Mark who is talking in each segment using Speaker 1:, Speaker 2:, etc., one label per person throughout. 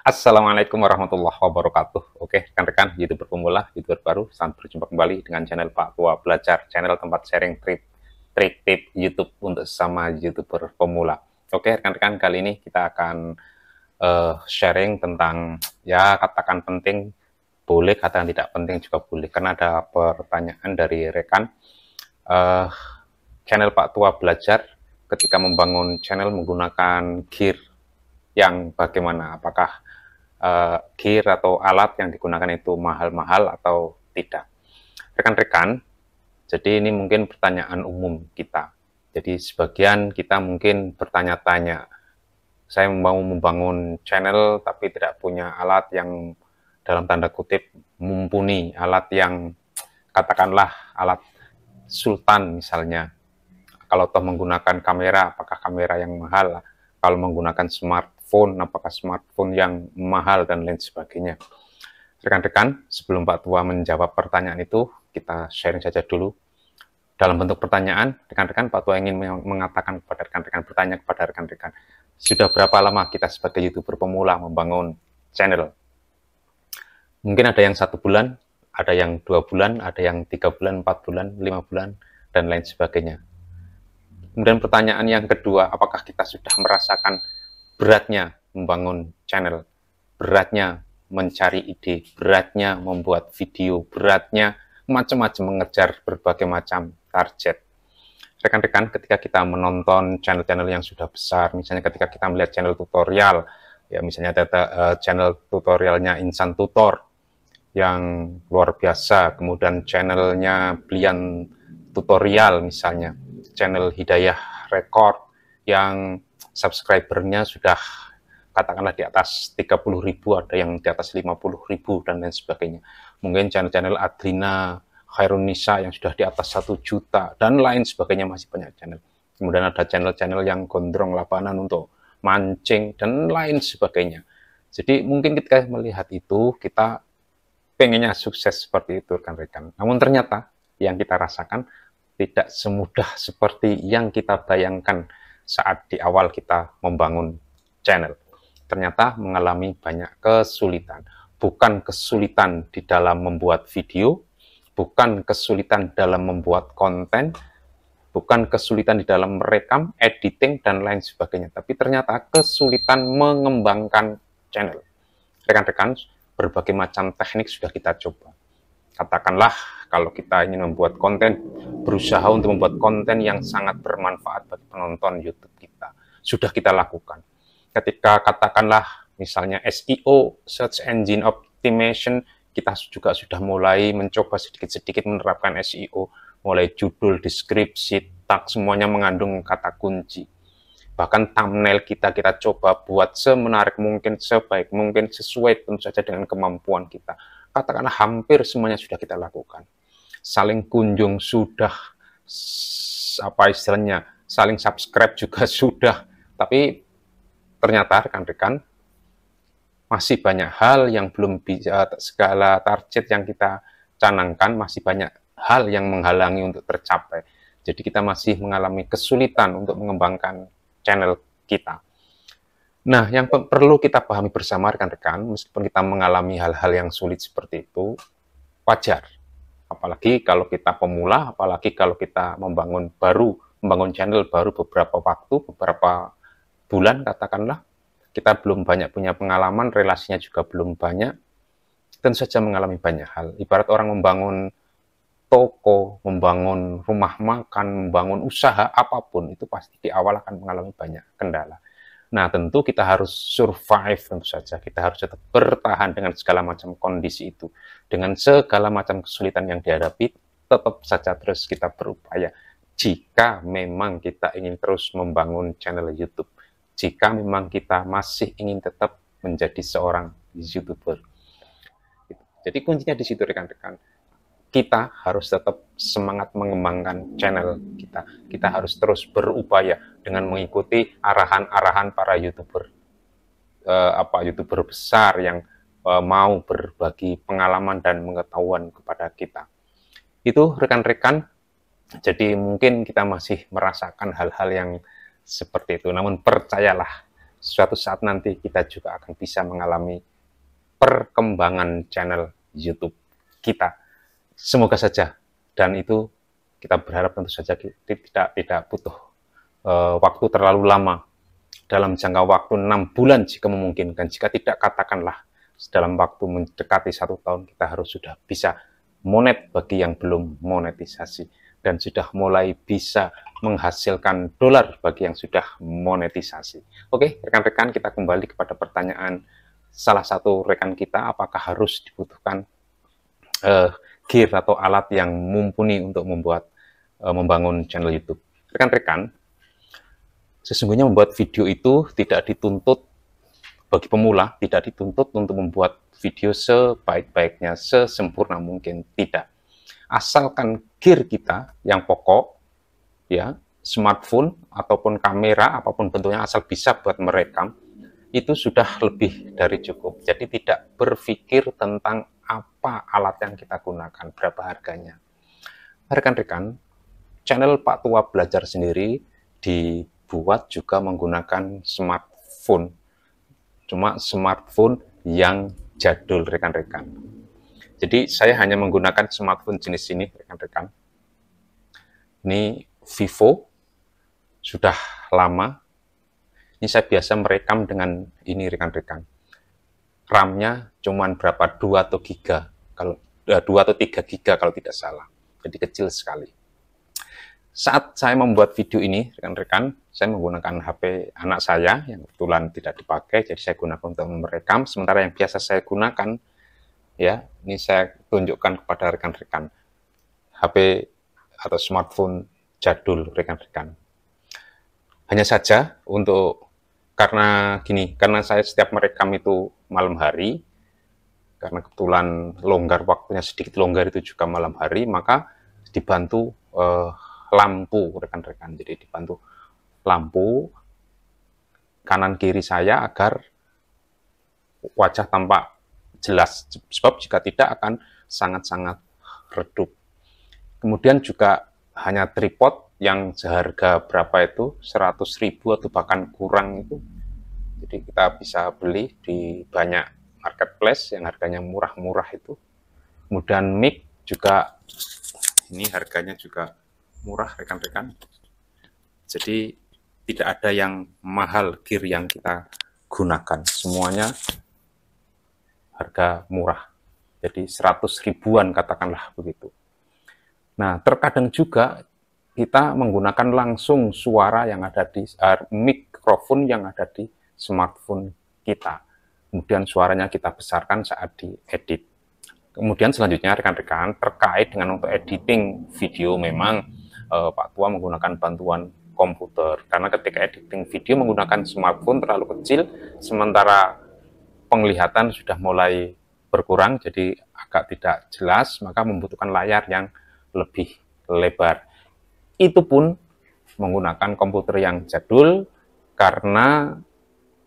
Speaker 1: Assalamualaikum warahmatullahi wabarakatuh. Oke, rekan-rekan YouTuber pemula, YouTuber baru, selamat berjumpa kembali dengan channel Pak Tua Belajar, channel tempat sharing trik tip YouTube untuk sama YouTuber pemula. Oke, rekan-rekan, kali ini kita akan sharing tentang, ya katakan penting, boleh, katakan tidak penting juga boleh, karena ada pertanyaan dari rekan, uh, channel Pak Tua Belajar ketika membangun channel menggunakan gear yang bagaimana, apakah gear atau alat yang digunakan itu mahal-mahal atau tidak. Rekan-rekan, jadi ini mungkin pertanyaan umum kita. Jadi sebagian kita mungkin bertanya-tanya, saya mau membangun channel tapi tidak punya alat yang dalam tanda kutip mumpuni, alat yang katakanlah alat sultan misalnya. Kalau toh menggunakan kamera, apakah kamera yang mahal? Kalau menggunakan smartphone, apakah smartphone yang mahal dan lain sebagainya. Rekan-rekan, sebelum Pak Tua menjawab pertanyaan itu, kita sharing saja dulu. Dalam bentuk pertanyaan, rekan-rekan, Pak Tua ingin mengatakan kepada rekan-rekan, bertanya kepada rekan-rekan, sudah berapa lama kita sebagai YouTuber pemula membangun channel? Mungkin ada yang 1 bulan, ada yang 2 bulan, ada yang 3 bulan, 4 bulan, 5 bulan, dan lain sebagainya. Kemudian pertanyaan yang kedua, apakah kita sudah merasakan beratnya membangun channel, beratnya mencari ide, beratnya membuat video, beratnya macam-macam mengejar berbagai macam target. Rekan-rekan, ketika kita menonton channel-channel yang sudah besar, misalnya ketika kita melihat channel tutorial, ya misalnya ada channel tutorialnya Insan Tutor yang luar biasa, kemudian channelnya Blian Tutorial misalnya, channel Hidayah Record yang subscribernya sudah katakanlah di atas 30.000, ada yang di atas 50.000 dan lain sebagainya. Mungkin channel-channel Adrina Khairunisa yang sudah di atas 1 juta dan lain sebagainya, masih banyak channel. Kemudian ada channel-channel yang gondrong lapanan untuk mancing dan lain sebagainya. Jadi mungkin ketika melihat itu kita pengennya sukses seperti itu rekan-rekan. Namun ternyata yang kita rasakan tidak semudah seperti yang kita bayangkan saat di awal kita membangun channel. Ternyata mengalami banyak kesulitan. Bukan kesulitan di dalam membuat video, bukan kesulitan dalam membuat konten, bukan kesulitan di dalam merekam, editing, dan lain sebagainya. Tapi ternyata kesulitan mengembangkan channel. Rekan-rekan, berbagai macam teknik sudah kita coba. Katakanlah kalau kita ingin membuat konten, berusaha untuk membuat konten yang sangat bermanfaat bagi penonton YouTube kita. Sudah kita lakukan. Ketika katakanlah misalnya SEO, Search Engine Optimization, kita juga sudah mulai mencoba sedikit-sedikit menerapkan SEO, mulai judul, deskripsi, tag, semuanya mengandung kata kunci. Bahkan thumbnail kita coba buat semenarik mungkin, sebaik mungkin, sesuai tentu saja dengan kemampuan kita. Katakanlah hampir semuanya sudah kita lakukan. Saling kunjung sudah, apa istilahnya, saling subscribe juga sudah. Tapi ternyata rekan-rekan masih banyak hal yang belum bisa, segala target yang kita canangkan masih banyak hal yang menghalangi untuk tercapai. Jadi kita masih mengalami kesulitan untuk mengembangkan channel kita. Nah, yang perlu kita pahami bersama rekan-rekan, meskipun kita mengalami hal-hal yang sulit seperti itu, wajar. Apalagi kalau kita pemula, apalagi kalau kita membangun channel baru beberapa waktu, beberapa bulan katakanlah, kita belum banyak punya pengalaman, relasinya juga belum banyak, tentu saja mengalami banyak hal. Ibarat orang membangun toko, membangun rumah makan, membangun usaha apapun, itu pasti di awal akan mengalami banyak kendala. Nah, tentu kita harus survive, tentu saja. Kita harus tetap bertahan dengan segala macam kondisi itu. Dengan segala macam kesulitan yang dihadapi, tetap saja terus kita berupaya. Jika memang kita ingin terus membangun channel YouTube, jika memang kita masih ingin tetap menjadi seorang YouTuber. Jadi kuncinya di situ rekan-rekan. Kita harus tetap semangat mengembangkan channel kita. Kita harus terus berupaya dengan mengikuti arahan-arahan para YouTuber, YouTuber besar yang mau berbagi pengalaman dan pengetahuan kepada kita. Itu rekan-rekan. Jadi mungkin kita masih merasakan hal-hal yang seperti itu. Namun percayalah, suatu saat nanti kita juga akan bisa mengalami perkembangan channel YouTube kita. Semoga saja, dan itu kita berharap tentu saja tidak butuh waktu terlalu lama, dalam jangka waktu 6 bulan jika memungkinkan. Jika tidak, katakanlah dalam waktu mendekati 1 tahun kita harus sudah bisa monet bagi yang belum monetisasi, dan sudah mulai bisa menghasilkan dolar bagi yang sudah monetisasi. Oke, rekan-rekan, kita kembali kepada pertanyaan salah satu rekan kita, apakah harus dibutuhkan gear atau alat yang mumpuni untuk membangun channel YouTube. Rekan-rekan, sesungguhnya membuat video itu tidak dituntut, bagi pemula tidak dituntut untuk membuat video sebaik-baiknya, sesempurna mungkin, tidak. Asalkan gear kita yang pokok, ya, smartphone ataupun kamera apapun bentuknya, asal bisa buat merekam, itu sudah lebih dari cukup. Jadi tidak berpikir tentang apa alat yang kita gunakan, berapa harganya. Rekan-rekan, channel Pak Tua Belajar sendiri dibuat juga menggunakan smartphone. Cuma smartphone yang jadul, rekan-rekan. Jadi saya hanya menggunakan smartphone jenis ini, rekan-rekan. Ini Vivo, sudah lama. Ini saya biasa merekam dengan ini, rekan-rekan. RAM-nya cuman berapa, 2 atau 3, kalau 2 atau 3 giga kalau tidak salah. Jadi kecil sekali. Saat saya membuat video ini, rekan-rekan, saya menggunakan HP anak saya yang kebetulan tidak dipakai, jadi saya gunakan untuk merekam. Sementara yang biasa saya gunakan, ya, ini saya tunjukkan kepada rekan-rekan, HP atau smartphone jadul, rekan-rekan. Hanya saja karena saya setiap merekam itu malam hari, karena kebetulan waktunya sedikit longgar itu juga malam hari, maka dibantu lampu, rekan-rekan. Jadi dibantu lampu kanan kiri saya agar wajah tampak jelas, sebab jika tidak akan sangat-sangat redup. Kemudian juga hanya tripod yang seharga berapa itu, 100.000 atau bahkan kurang itu. Jadi kita bisa beli di banyak marketplace yang harganya murah-murah itu. Kemudian mic juga, ini harganya juga murah, rekan-rekan. Jadi tidak ada yang mahal gear yang kita gunakan, semuanya harga murah. Jadi 100 ribuan katakanlah begitu. Nah, terkadang juga kita menggunakan langsung suara yang ada di mikrofon yang ada di smartphone kita. Kemudian suaranya kita besarkan saat diedit. Kemudian selanjutnya rekan-rekan, terkait dengan untuk editing video, memang Pak Tua menggunakan bantuan komputer, karena ketika editing video menggunakan smartphone terlalu kecil, sementara penglihatan sudah mulai berkurang, jadi agak tidak jelas, maka membutuhkan layar yang lebih lebar. Itu pun menggunakan komputer yang jadul, karena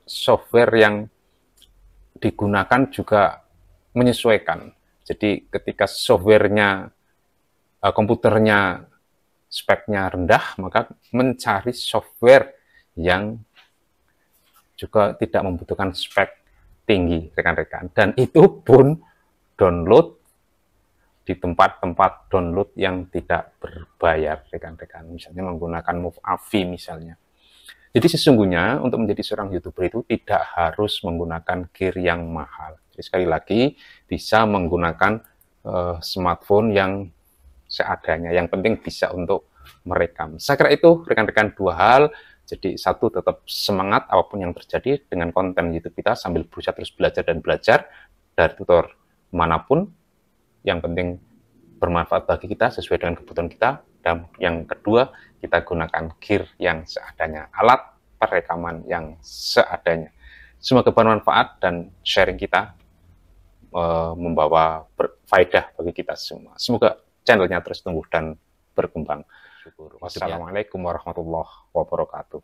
Speaker 1: software yang digunakan juga menyesuaikan. Jadi ketika softwarenya, komputernya speknya rendah, maka mencari software yang juga tidak membutuhkan spek tinggi, rekan-rekan. Dan itu pun download di tempat-tempat download yang tidak berbayar, rekan-rekan. Misalnya menggunakan Movavi misalnya. Jadi sesungguhnya untuk menjadi seorang YouTuber itu tidak harus menggunakan gear yang mahal. Jadi sekali lagi bisa menggunakan smartphone yang seadanya. Yang penting bisa untuk merekam. Saya kira itu, rekan-rekan, 2 hal. Jadi satu, tetap semangat apapun yang terjadi dengan konten YouTube kita, sambil berusaha terus belajar dan belajar dari tutor manapun. Yang penting bermanfaat bagi kita sesuai dengan kebutuhan kita. Dan yang kedua, kita gunakan gear yang seadanya, alat perekaman yang seadanya. Semoga bermanfaat dan sharing kita membawa faedah bagi kita semua. Semoga channelnya terus tumbuh dan berkembang. Wassalamualaikum warahmatullahi wabarakatuh.